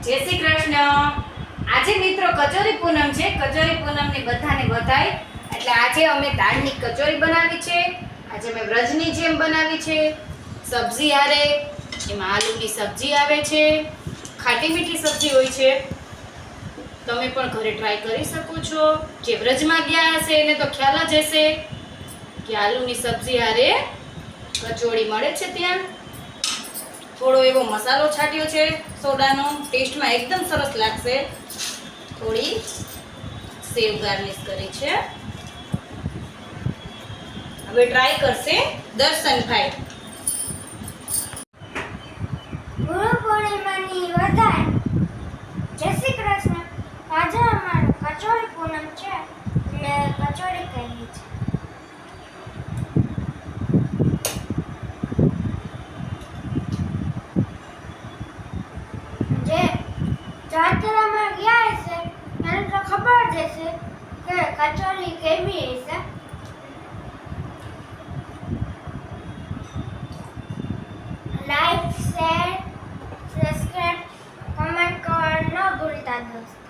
જય શ્રી કૃષ્ણ. આજે મિત્રો કચોરી પૂનમ છે. કચોરી પૂનમની બધાને વધાય. એટલે આજે અમે દાળની કચોરી બનાવી છે. આજે અમે વ્રજની જેમ બનાવી છે. સબ્જી હારે એમાં આલુની સબ્જી આવે છે, ખાટી મીઠી સબ્જી હોય છે. તમે પણ ઘરે ટ્રાય કરી શકો છો. જે વ્રજમાં ગયા હશે એને તો ખ્યાલ જ હશે કે આલુની સબ્જી હારે કચોરી મળે છે. ત્યાં થોડો એવો મસાલો છાટ્યો છે સોડાનો, ટેસ્ટમાં એકદમ સરસ લાગશે. થોડી સેવ ગાર્નિશ કરી છે. હવે ટ્રાય કરશે દર્શનભાઈ. ગુરુ પૂર્ણિમાની વધાઈ. જય શ્રી કૃષ્ણ. આજે અમારું કચોરી પૂનમ છે એટલે કચોરી કહીએ છીએ. જે જાત્રામાં ગયા હશે એને તો ખબર જ હશે કે કચોરી કેવી હશે. લાઈક, શેર, સબસ્ક્રાઇબ, કમેન્ટ કરવાનું ન ભૂલતા દોસ્તો.